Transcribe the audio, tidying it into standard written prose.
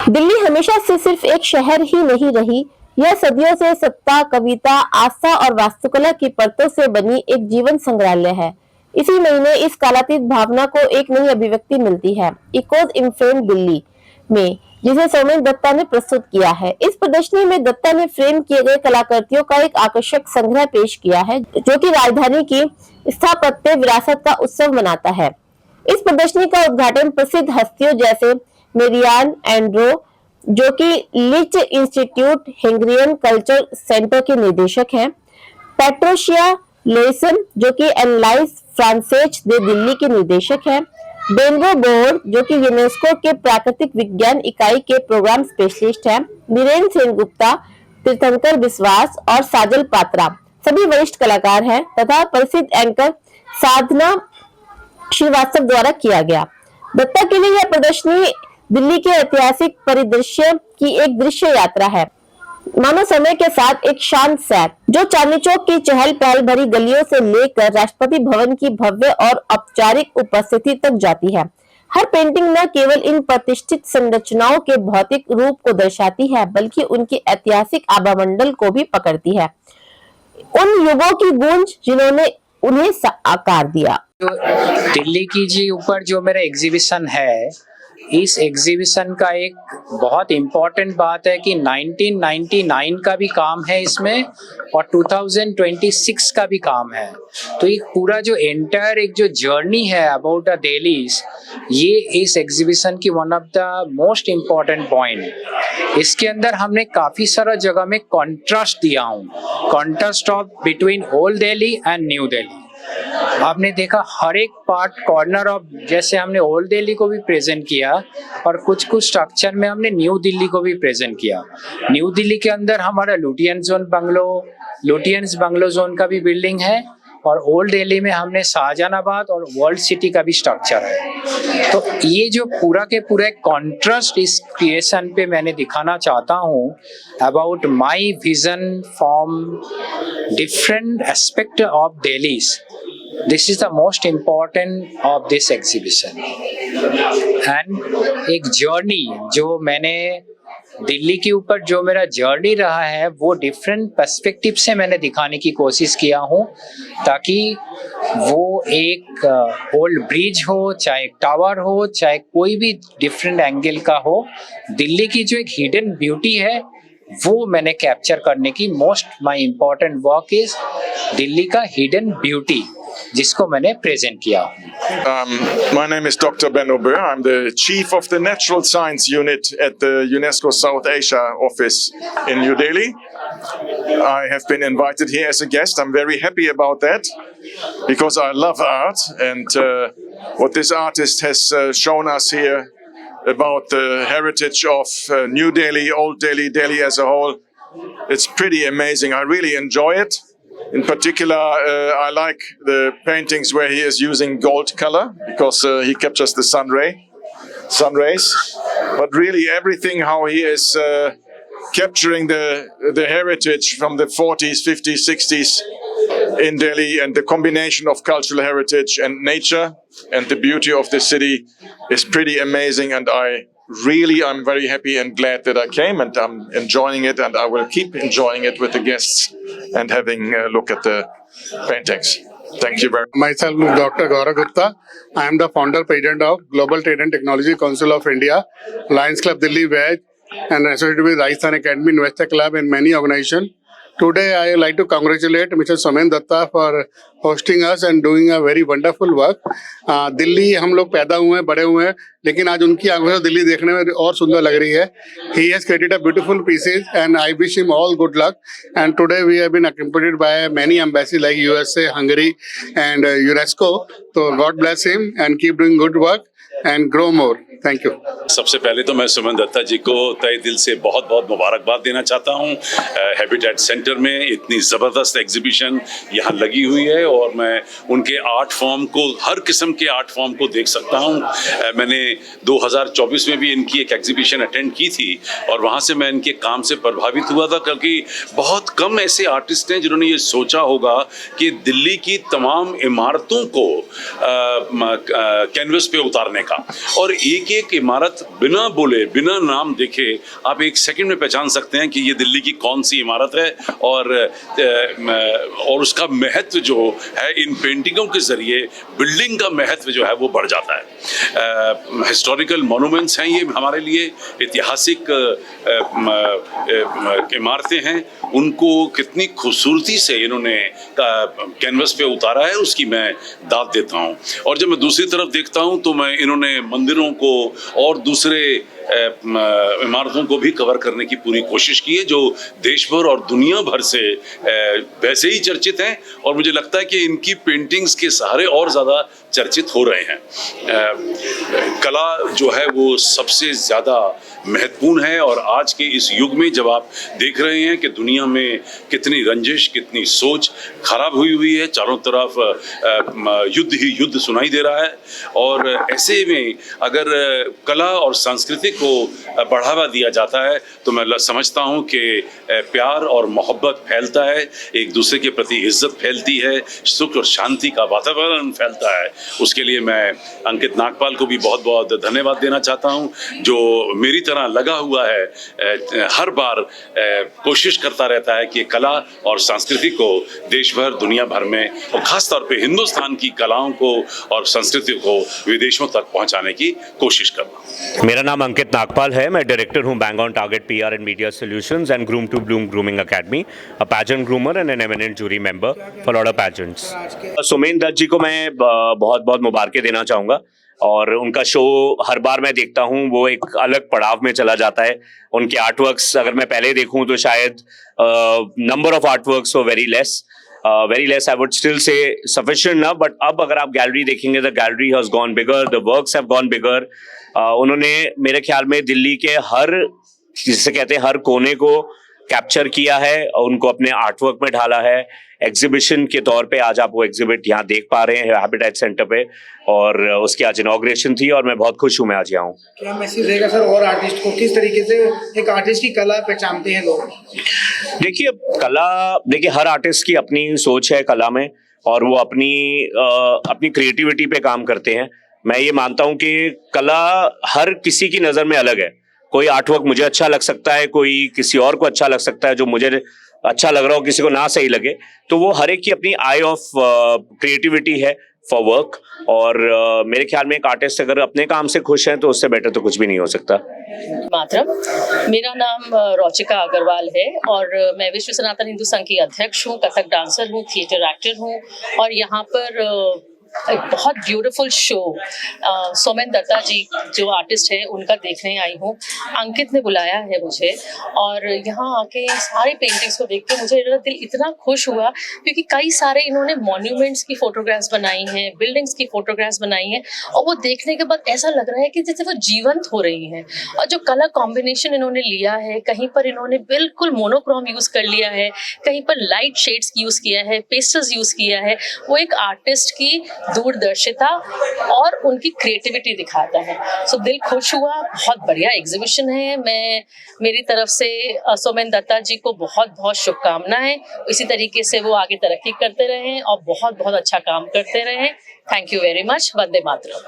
दिल्ली हमेशा से सिर्फ एक शहर ही नहीं रही, यह सदियों से सत्ता, कविता, आस्था और वास्तुकला की परतों से बनी एक जीवन संग्रहालय है। इसी महीने इस कालातीत भावना को एक नई अभिव्यक्ति मिलती है, इकोज इन फ्रेम दिल्ली में, जिसे सौमेन दत्ता ने प्रस्तुत किया है। इस प्रदर्शनी में दत्ता ने फ्रेम किए गए कलाकृतियों का एक आकर्षक संग्रह पेश किया है, जो कि राजधानी की स्थापत्य विरासत का उत्सव मनाता है। इस प्रदर्शनी का उद्घाटन प्रसिद्ध हस्तियों जैसे मेरियान एंड्रो, जो कि लिच इंस्टीट्यूट हंगेरियन कल्चर सेंटर के निदेशक हैं, पैट्रिशिया लोइसन, जो कि एनलाइज फ्रांसेज दे दिल्ली के निदेशक हैं, बेनरो बोर्ड, जो कि यूनेस्को के प्राकृतिक विज्ञान इकाई के प्रोग्राम स्पेशलिस्ट हैं, वीरेन सेनगुप्ता, तीर्थंकर विश्वास और साजल पात्रा सभी वरिष्ठ कलाकार हैं तथा प्रसिद्ध एंकर साधना श्रीवास्तव द्वारा किया गया। दत्ता के लिए यह प्रदर्शनी दिल्ली के ऐतिहासिक परिदृश्य की एक दृश्य यात्रा है, मानो समय के साथ एक शांत सैर, जो चांदनी चौक की चहल पहल भरी गलियों से लेकर राष्ट्रपति भवन की भव्य और औपचारिक उपस्थिति तक जाती है। हर पेंटिंग न केवल इन प्रतिष्ठित संरचनाओं के भौतिक रूप को दर्शाती है, बल्कि उनके ऐतिहासिक आभामंडल को भी पकड़ती है, उन युगों की गूंज जिन्होंने उन्हें आकार दिया। दिल्ली की जी ऊपर जो मेरा एग्जीबिशन है, इस एग्जीबिशन का एक बहुत इम्पोर्टेंट बात है कि 1999 का भी काम है इसमें और 2026 का भी काम है। तो एक पूरा जो एंटायर एक जो जर्नी है अबाउट द दिल्लीज, ये इस एग्जीबिशन की one of the most important point. इसके अंदर हमने काफ़ी सारा जगह में कॉन्ट्रास्ट दिया हूँ, contrast of between old Delhi and new Delhi. आपने देखा हर एक पार्ट कॉर्नर ऑफ, जैसे हमने ओल्ड दिल्ली को भी प्रेजेंट किया और कुछ कुछ स्ट्रक्चर में हमने न्यू दिल्ली को भी प्रेजेंट किया। न्यू दिल्ली के अंदर हमारा लुटियंस बंगलो जोन का भी बिल्डिंग है और ओल्ड दिल्ली में हमने शाहजहानाबाद और वर्ल्ड सिटी का भी स्ट्रक्चर है। तो ये जो पूरा के पूरा एक कॉन्ट्रास्ट इस क्रिएशन पे मैंने दिखाना चाहता हूँ about my vision from different aspect of Delhi's. This is the most important of this exhibition and एक जर्नी जो मैंने दिल्ली के ऊपर जो मेरा जर्नी रहा है वो डिफरेंट पर्सपेक्टिव से मैंने दिखाने की कोशिश किया हूँ, ताकि वो एक ओल्ड ब्रिज हो, चाहे एक टावर हो, चाहे कोई भी डिफरेंट एंगल का हो, दिल्ली की जो एक हिडन ब्यूटी है वो मैंने कैप्चर करने की most my important work is Delhi का हिडन ब्यूटी, जिसको मैंने प्रेजेंट किया। My name is Dr. Benno Bø. I'm the chief of the Natural Science Unit at the UNESCO South Asia office in New Delhi. I have been invited here as a guest. I'm very happy about that because I love art, and what this artist has shown us here about the heritage of New Delhi, Old Delhi, Delhi as a whole, it's pretty amazing. I really enjoy it. In particular, I like the paintings where he is using gold color because he captures the sun rays. But really everything how he is capturing the heritage from the 40s, 50s, 60s in Delhi, and the combination of cultural heritage and nature and the beauty of the city is pretty amazing, and I'm very happy and glad that I came, and I'm enjoying it, and I will keep enjoying it with the guests and having a look at the paintings. Thank you very much. Myself, Dr. Gaurav Gupta. I am the founder president of Global Trade and Technology Council of India, Lions Club Delhi Veg, and associated with Rajasthan Academy Investor Club and many organizations. Today, I would like to congratulate Mr. Sowmen Datta for hosting us and doing a very wonderful work. Delhi हम लोग पैदा हुए हैं, बड़े हुए हैं, लेकिन आज उनकी आंखों से दिल्ली देखने में और सुंदर लग रही है. He has created a beautiful pieces and I wish him all good luck. And today we have been accompanied by many embassies like USA, Hungary and UNESCO. So God bless him and keep doing good work and grow more. Thank you. सबसे पहले तो मैं सौमेन दत्ता जी को तहे दिल से बहुत बहुत मुबारकबाद देना चाहता हूँ। हैबिटेट सेंटर में इतनी ज़बरदस्त एग्जीबिशन यहाँ लगी हुई है और मैं उनके आर्ट फॉर्म को, हर किस्म के आर्ट फॉर्म को देख सकता हूँ। मैंने 2024 में भी इनकी एक एग्जीबिशन अटेंड की थी और वहाँ से मैं इनके काम से प्रभावित हुआ था, क्योंकि बहुत कम ऐसे आर्टिस्ट हैं जिन्होंने ये सोचा होगा कि दिल्ली की तमाम इमारतों को कैनवस पे उतारने देखा और एक एक इमारत बिना बोले बिना नाम देखे आप एक सेकंड में पहचान सकते हैं कि ये दिल्ली की कौन सी इमारत है और उसका महत्व जो है इन पेंटिंगों के जरिए बिल्डिंग का महत्व जो है वो बढ़ जाता है। हिस्टोरिकल मॉन्यूमेंट्स हैं ये हमारे लिए, ऐतिहासिक इमारतें हैं, उनको कितनी खूबसूरती से इन्होंने कैनवस पे उतारा है उसकी मैं दाद देता हूँ। और जब मैं दूसरी तरफ देखता हूँ तो मैं इन्होंने मंदिरों को और दूसरे इमारतों को भी कवर करने की पूरी कोशिश की है जो देश भर और दुनिया भर से वैसे ही चर्चित हैं और मुझे लगता है कि इनकी पेंटिंग्स के सहारे और ज़्यादा चर्चित हो रहे हैं। कला जो है वो सबसे ज़्यादा महत्वपूर्ण है और आज के इस युग में जब आप देख रहे हैं कि दुनिया में कितनी रंजिश, कितनी सोच खराब हुई है, चारों तरफ युद्ध ही युद्ध सुनाई दे रहा है और ऐसे में अगर कला और संस्कृति को बढ़ावा दिया जाता है तो मैं समझता हूँ कि प्यार और मोहब्बत फैलता है, एक दूसरे के प्रति इज्जत फैलती है, सुख और शांति का वातावरण फैलता है। उसके लिए मैं अंकित नागपाल को भी बहुत बहुत धन्यवाद देना चाहता हूँ जो मेरी तरह लगा हुआ है, हर बार कोशिश करता रहता है कि कला और संस्कृति को देश भर दुनिया भर में और खास तौर पे हिंदुस्तान की कलाओं को और संस्कृति को विदेशों तक पहुंचाने की कोशिश करना। मेरा नाम अंकित नागपाल है। मैं डायरेक्टर हूं Bank On Target PR and Media Solutions and Groom To Bloom Grooming Academy, a pageant groomer and an eminent jury member for all pageants. Somen Dutt ji को मैं बहुत बहुत मुबारकें देना चाहूँगा और उनका शो हर बार मैं देखता हूँ वो एक अलग पड़ाव में चला जाता है। उनके आर्टवर्क्स अगर मैं पहले देखूँ तो शायद नंबर ऑफ आर्टवर्क्स वो very less, I would still say sufficient ना, बट अब अगर आप गैलरी देखेंगे the gallery has gone bigger, the works have gone bigger. उन्होंने मेरे ख्याल में दिल्ली के जिसे कहते हैं हर कोने को कैप्चर किया है और उनको अपने आर्टवर्क में ढाला है। एग्जीबिशन के तौर पे आज आप वो एग्जिबिट यहाँ देख पा रहे हैं हैबिटेट सेंटर पे और उसकी आज इनॉग्रेशन थी और मैं बहुत खुश हूँ मैं आज यहाँ हूँ। क्या मैसेज रहेगा सर और आर्टिस्ट को, किस तरीके से एक आर्टिस्ट की कला पहचानते हैं लोग? देखिए हर आर्टिस्ट की अपनी सोच है कला में और वो अपनी क्रिएटिविटी पे काम करते हैं। मैं ये मानता हूँ कि कला हर किसी की नज़र में अलग है। कोई आर्टवर्क मुझे अच्छा लग सकता है, कोई किसी और को अच्छा लग सकता है, जो मुझे अच्छा लग रहा हो किसी को ना सही लगे, तो वो हर एक की अपनी आई ऑफ क्रिएटिविटी है फॉर वर्क। और मेरे ख्याल में एक आर्टिस्ट अगर अपने काम से खुश है तो उससे बेटर तो कुछ भी नहीं हो सकता। मातरम, मेरा नाम रोचिका अग्रवाल है और मैं विश्व सनातन हिंदू संघ की अध्यक्ष हूँ, कथक डांसर हूँ, थिएटर एक्टर हूँ और यहाँ पर एक बहुत ब्यूटीफुल शो सोमेन दत्ता जी जो आर्टिस्ट है उनका देखने आई हूँ। अंकित ने बुलाया है मुझे और यहाँ आके सारे पेंटिंग्स को देख के मेरा दिल इतना खुश हुआ क्योंकि कई सारे इन्होंने मॉन्यूमेंट्स की फोटोग्राफ्स बनाई हैं, बिल्डिंग्स की फोटोग्राफ्स बनाई हैं और वो देखने के बाद ऐसा लग रहा है कि जैसे वो जीवंत हो रही हैं। और जो कलर कॉम्बिनेशन इन्होंने लिया है, कहीं पर इन्होंने बिल्कुल मोनोक्रोम यूज़ कर लिया है, कहीं पर लाइट शेड्स यूज़ किया है, पेस्टल्स यूज़ किया है, वो एक आर्टिस्ट की दूरदर्शिता और उनकी क्रिएटिविटी दिखाता है। सो दिल खुश हुआ, बहुत बढ़िया एग्जीबिशन है। मेरी तरफ से सोमेन दत्ता जी को बहुत बहुत शुभकामनाएं। इसी तरीके से वो आगे तरक्की करते रहें और बहुत बहुत अच्छा काम करते रहें। Thank you very much. Vande Mataram.